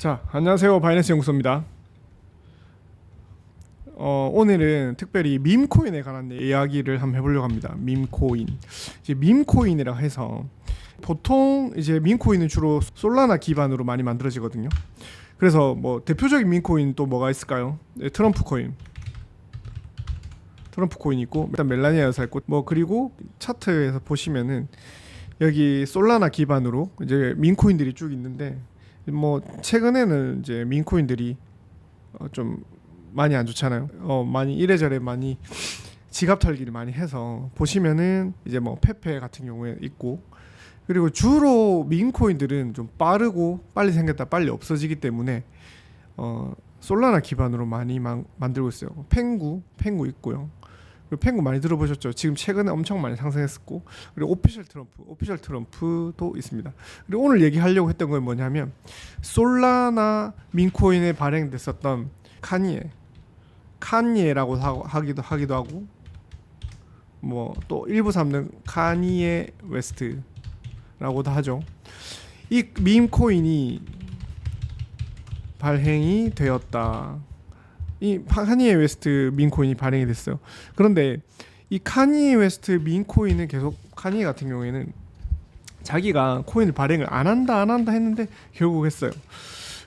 자, 안녕하세요. 바이낸스 연구소입니다. 오늘은 특별히 밈코인에 관한 이야기를 한번 해보려고 합니다. 밈코인. 이제 밈코인이라고 해서 보통 이제 밈코인은 주로 솔라나 기반으로 많이 만들어지거든요. 그래서 뭐 대표적인 밈코인 또 뭐가 있을까요? 네, 트럼프 코인 있고, 일단 멜라니아 여사 있고, 뭐 그리고 차트에서 보시면은 여기 솔라나 기반으로 이제 밈코인들이 쭉 있는데, 뭐 최근에는 이제 밈코인들이 좀 많이 안 좋잖아요. 많이 이래저래 많이 지갑 털기를 많이 해서 보시면은 이제 뭐 페페 같은 경우에 있고, 그리고 주로 밈코인들은 좀 빠르고 빨리 생겼다 빨리 없어지기 때문에 솔라나 기반으로 많이 만들고 있어요. 펭구 있고요. 그리고 펭구 많이 들어보셨죠? 지금 최근에 엄청 많이 상승했었고, 그리고 오피셜 트럼프도 있습니다. 그리고 오늘 얘기하려고 했던 건 뭐냐면, 솔라나 민코인에 발행됐었던 카니에라고 하기도 하고, 뭐 또 일부 사람들은 카니에 웨스트라고도 하죠. 이 밈코인이 발행이 되었다. 이 카니에 웨스트 민코인이 발행이 됐어요. 그런데 이 카니에 웨스트 민코인은 계속, 카니에 같은 경우에는 자기가 코인을 발행을 안 한다 했는데 결국 했어요.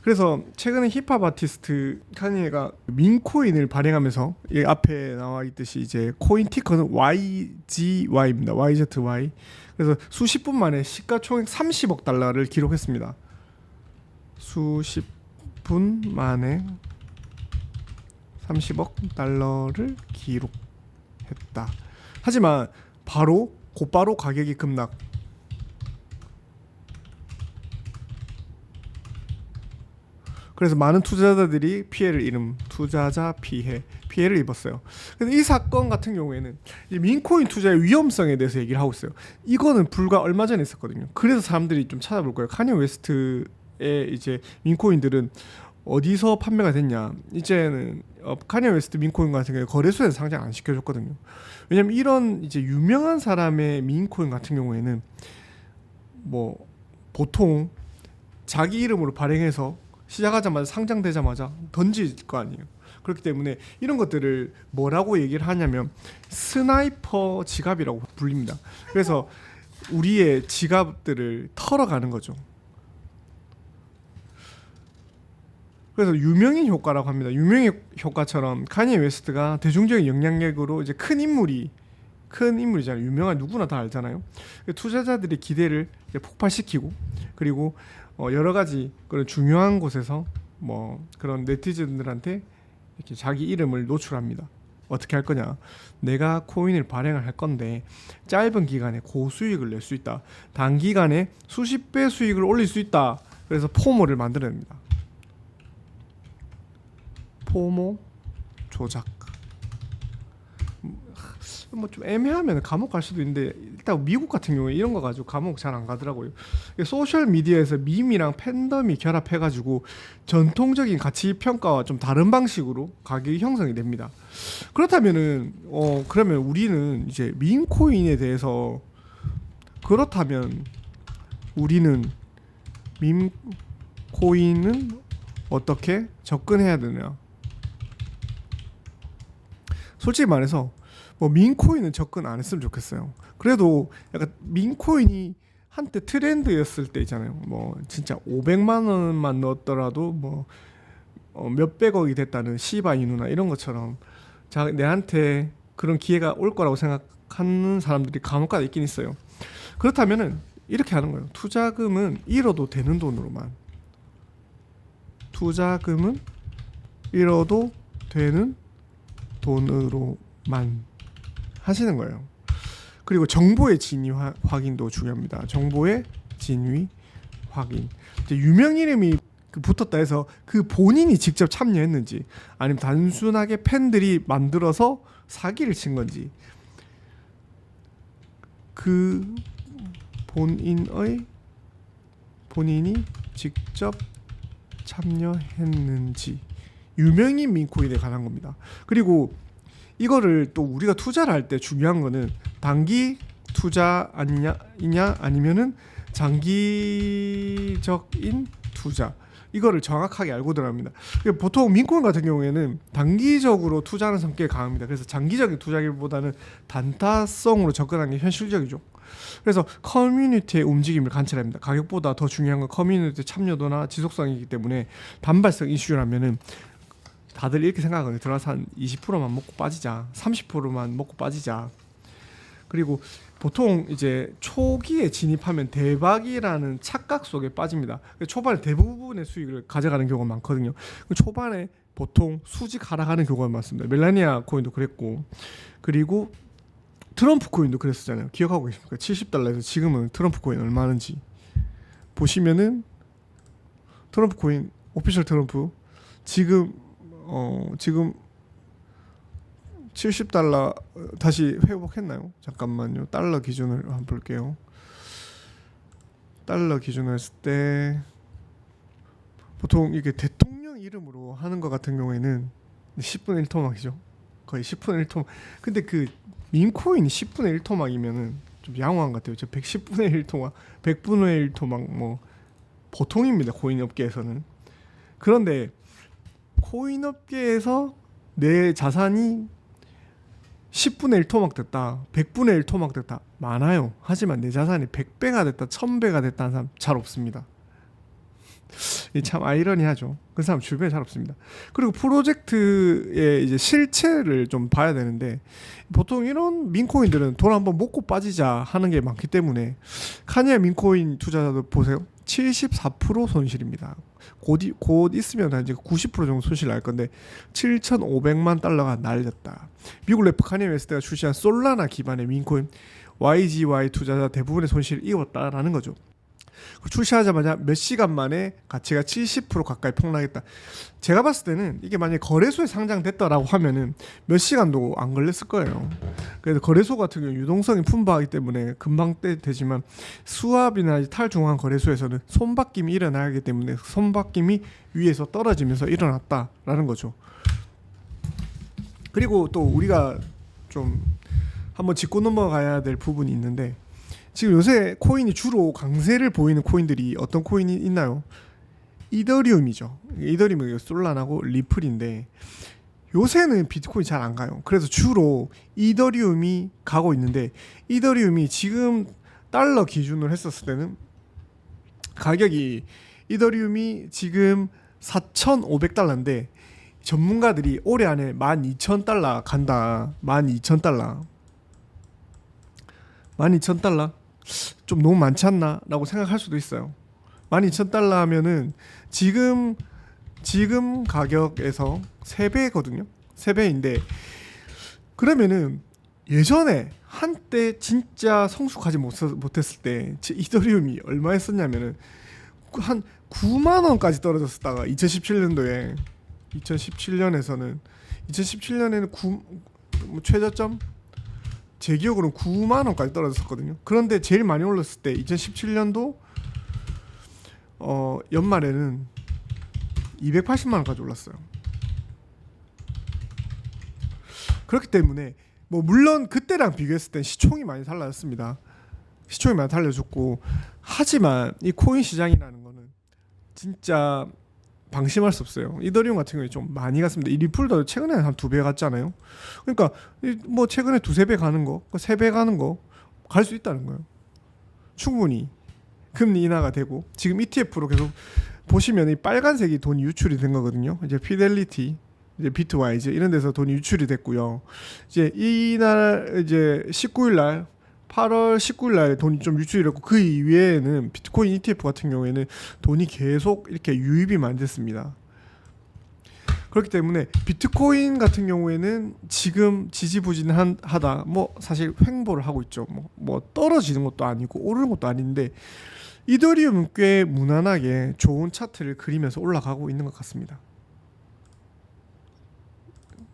그래서 최근에 힙합 아티스트 카니에가 민코인을 발행하면서, 이 앞에 나와 있듯이 이제 코인 티커는 YGY입니다. YZY. 그래서 수십 분 만에 시가총액 30억 달러를 기록했습니다. 수십 분 만에 30억 달러를 기록했다. 하지만 곧바로 가격이 급락. 그래서 많은 투자자들이 투자자 피해를 입었어요. 그래서 이 사건 같은 경우에는 이 민코인 투자의 위험성에 대해서 얘기를 하고 있어요. 이거는 불과 얼마 전에 있었거든요. 그래서 사람들이 좀 찾아볼 거예요. 카니 웨스트의 이제 민코인들은 어디서 판매가 됐냐. 이제는 카니 웨스트 민코인 같은 경우에 거래소에서 상장 안 시켜줬거든요. 왜냐면 이런 이제 유명한 사람의 민코인 같은 경우에는 뭐 보통 자기 이름으로 발행해서 시작하자마자 상장되자마자 던질 거 아니에요. 그렇기 때문에 이런 것들을 뭐라고 얘기를 하냐면 스나이퍼 지갑이라고 불립니다. 그래서 우리의 지갑들을 털어가는 거죠. 그래서 유명인 효과라고 합니다. 유명인 효과처럼 카니에 웨스트가 대중적인 영향력으로 이제 큰 인물이잖아요. 유명한 누구나 다 알잖아요. 투자자들의 기대를 폭발시키고, 그리고 여러 가지 그런 중요한 곳에서 뭐 그런 네티즌들한테 이렇게 자기 이름을 노출합니다. 어떻게 할 거냐? 내가 코인을 발행을 할 건데 짧은 기간에 고수익을 낼 수 있다. 단기간에 수십 배 수익을 올릴 수 있다. 그래서 포모를 만들어냅니다. 포모 조작. 뭐 좀 애매하면 감옥 갈 수도 있는데, 일단 미국 같은 경우에 이런 거 가지고 감옥 잘 안 가더라고요. 소셜 미디어에서 밈이랑 팬덤이 결합해가지고 전통적인 가치 평가와 좀 다른 방식으로 가격이 형성이 됩니다. 그렇다면은 그러면 우리는 이제 밈코인에 대해서, 그렇다면 우리는 밈코인은 어떻게 접근해야 되냐? 솔직히 말해서 뭐 민코인은 접근 안 했으면 좋겠어요. 그래도 약간 민코인이 한때 트렌드였을 때 있잖아요. 뭐 진짜 500만 원만 넣었더라도 뭐 몇백억이 됐다는 시바이누나 이런 것처럼 내한테 그런 기회가 올 거라고 생각하는 사람들이 간혹가다 있긴 있어요. 그렇다면은 이렇게 하는 거예요. 투자금은 잃어도 되는 돈으로만. 투자금은 잃어도 되는 돈으로만 하시는 거예요. 그리고 정보의 진위 확인도 중요합니다. 정보의 진위 확인. 이제 유명 이름이 붙었다 해서 그 본인이 직접 참여했는지, 아니면 단순하게 팬들이 만들어서 사기를 친 건지, 그 본인이 직접 참여했는지, 유명인 민코인에 관한 겁니다. 그리고 이거를 또 우리가 투자를 할 때 중요한 거는 단기 투자 아니냐 아니면은 장기적인 투자. 이거를 정확하게 알고 들어갑니다. 보통 민코인 같은 경우에는 단기적으로 투자하는 성격이 강합니다. 그래서 장기적인 투자기보다는 단타성으로 접근하는 게 현실적이죠. 그래서 커뮤니티의 움직임을 관찰합니다. 가격보다 더 중요한 건 커뮤니티 참여도나 지속성이기 때문에 단발성 이슈라면은 다들 이렇게 생각하거든요. 들어가서 한 20%만 먹고 빠지자, 30%만 먹고 빠지자. 그리고 보통 이제 초기에 진입하면 대박이라는 착각 속에 빠집니다. 초반에 대부분의 수익을 가져가는 경우가 많거든요. 초반에 보통 수직 하락하는 경우가 많습니다. 멜라니아 코인도 그랬고, 그리고 트럼프 코인도 그랬었잖아요. 기억하고 계십니까? 70달러에서 지금은 트럼프 코인 얼마 하는지 보시면은 트럼프 코인 오피셜 트럼프 지금 70달러 다시 회복했나요? 잠깐만요. 달러 기준을 한번 볼게요. 달러 기준을 했을 때 보통 이게 대통령 이름으로 하는 것 같은 경우에는 10분의 1 토막이죠. 거의 10분의 1 토막. 근데 그 민코인이 10분의 1 토막이면은 좀 양호한 것 같아요. 저 110분의 1 토막, 100분의 1 토막 뭐 보통입니다. 코인 업계에서는. 그런데 코인 업계에서 내 자산이 10분의 1 토막 됐다, 100분의 1 토막 됐다 많아요. 하지만 내 자산이 100배가 됐다, 1000배가 됐다는 사람 잘 없습니다. 참 아이러니하죠. 그 사람 주변에 잘 없습니다. 그리고 프로젝트의 이제 실체를 좀 봐야 되는데 보통 이런 민코인들은 돈 한번 먹고 빠지자 하는 게 많기 때문에 카니아 민코인 투자자들 보세요. 74% 손실입니다. 곧 있으면 이제 90% 정도 손실 날 건데 7,500만 달러가 날렸다. 미국 래퍼 카니에 웨스트가 출시한 솔라나 기반의 민코인 YGY 투자자 대부분의 손실을 입었다라는 거죠. 출시하자마자 몇 시간 만에 가치가 70% 가까이 폭락했다. 제가 봤을 때는 이게 만약에 거래소에 상장됐다라고 하면은 몇 시간도 안 걸렸을 거예요. 그래서 거래소 같은 경우 유동성이 풍부하기 때문에 금방 되지만 수압이나 탈중앙 거래소에서는 손바뀜이 일어나기 때문에 손바뀜이 위에서 떨어지면서 일어났다라는 거죠. 그리고 또 우리가 좀 한번 짚고 넘어가야 될 부분이 있는데 지금 요새 코인이 주로 강세를 보이는 코인들이 어떤 코인이 있나요? 이더리움이죠. 이더리움이 솔라나고 리플인데 요새는 비트코인 잘 안 가요. 그래서 주로 이더리움이 가고 있는데 이더리움이 지금 달러 기준으로 했었을 때는 가격이 이더리움이 지금 4,500달러인데 전문가들이 올해 안에 12,000달러 간다. 12,000달러. 12,000달러? 좀 너무 많지 않나? 라고 생각할 수도 있어요. 12,000달러 하면은 지금 가격에서 3배거든요. 3배인데 그러면은 예전에 한때 진짜 성숙하지 못했을 때 이더리움이 얼마였었냐면은 한 9만 원까지 떨어졌다가 2017년도에 2017년에서는 2017년에는 최저점 제 기억으로는 9만 원까지 떨어졌었거든요. 그런데 제일 많이 올랐을 때 2017년도 연말에는 280만 원까지 올랐어요. 그렇기 때문에 뭐 물론 그때랑 비교했을 땐 시총이 많이 달라졌습니다. 시총이 많이 달라졌고 하지만 이 코인 시장이라는 거는 진짜 방심할 수 없어요. 이더리움 같은 경우에 좀 많이 갔습니다. 이 리플도 최근에 한 2배 갔잖아요. 그러니까 뭐 최근에 2-3배 가는 거, 3배 가는 거 갈 수 있다는 거예요. 충분히 금리 인하가 되고 지금 ETF로 계속 보시면 이 빨간색이 돈이 유출이 된 거거든요. 이제 피델리티, 이제 비트와이즈 이런 데서 돈이 유출이 됐고요. 이제 이날 이제 19일 날 8월 19일 날 돈이 좀 유출이 됐고 그 이외에는 비트코인 ETF 같은 경우에는 돈이 계속 이렇게 유입이 많이 됐습니다. 그렇기 때문에 비트코인 같은 경우에는 지금 지지부진하다. 뭐 사실 횡보를 하고 있죠. 뭐 떨어지는 것도 아니고 오르는 것도 아닌데 이더리움은 꽤 무난하게 좋은 차트를 그리면서 올라가고 있는 것 같습니다.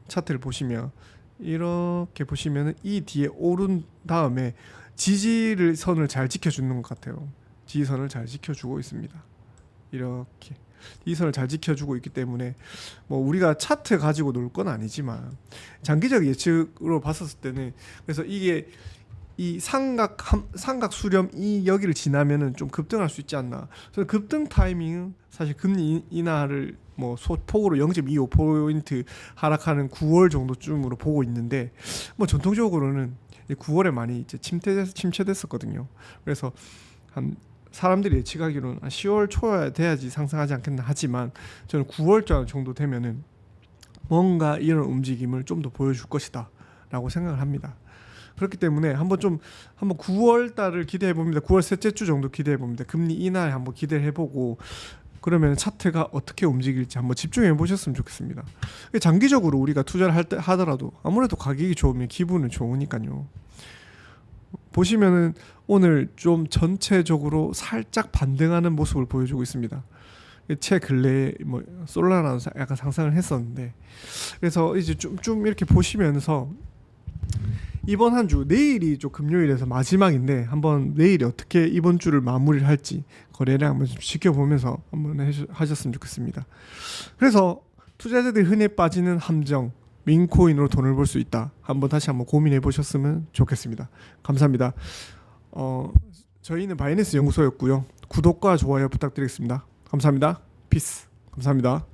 차트를 보시면 이렇게 보시면 이 뒤에 오른 다음에 지지선을 잘 지켜주는 것 같아요. 지지선을 잘 지켜주고 있습니다. 이렇게 이 선을 잘 지켜주고 있기 때문에 뭐 우리가 차트 가지고 놀 건 아니지만 장기적 예측으로 봤었을 때는 그래서 이게 이 삼각 수렴 이 여기를 지나면은 좀 급등할 수 있지 않나. 그래서 급등 타이밍은 사실 금리 인하를 뭐 소폭으로 0.25포인트 하락하는 9월 정도쯤으로 보고 있는데, 뭐 전통적으로는 9월에 많이 이제 침체됐었거든요. 그래서 한 사람들이 예측하기로는 10월 초에 돼야지 상승하지 않겠나 하지만, 저는 9월 정도 되면은 뭔가 이런 움직임을 좀 더 보여줄 것이다 라고 생각을 합니다. 그렇기 때문에 한번 9월 달을 기대해 봅니다. 9월 셋째 주 정도 기대해 봅니다. 금리 인하에 한번 기대해 보고, 그러면 차트가 어떻게 움직일지 한번 집중해 보셨으면 좋겠습니다. 장기적으로 우리가 투자를 하더라도 아무래도 가격이 좋으면 기분은 좋으니까요. 보시면은 오늘 좀 전체적으로 살짝 반등하는 모습을 보여주고 있습니다. 최근래에 뭐 솔라나도 약간 상승을 했었는데, 그래서 이제 좀 이렇게 보시면서 이번 한 주, 내일이 좀 금요일에서 마지막인데 한번 내일이 어떻게 이번 주를 마무리를 할지 거래량 한번 좀 지켜보면서 한번 하셨으면 좋겠습니다. 그래서 투자자들이 흔히 빠지는 함정, 민코인으로 돈을 벌 수 있다, 다시 한번 고민해 보셨으면 좋겠습니다. 감사합니다. 저희는 바이낸스 연구소였고요. 구독과 좋아요 부탁드리겠습니다. 감사합니다. 피스. 감사합니다.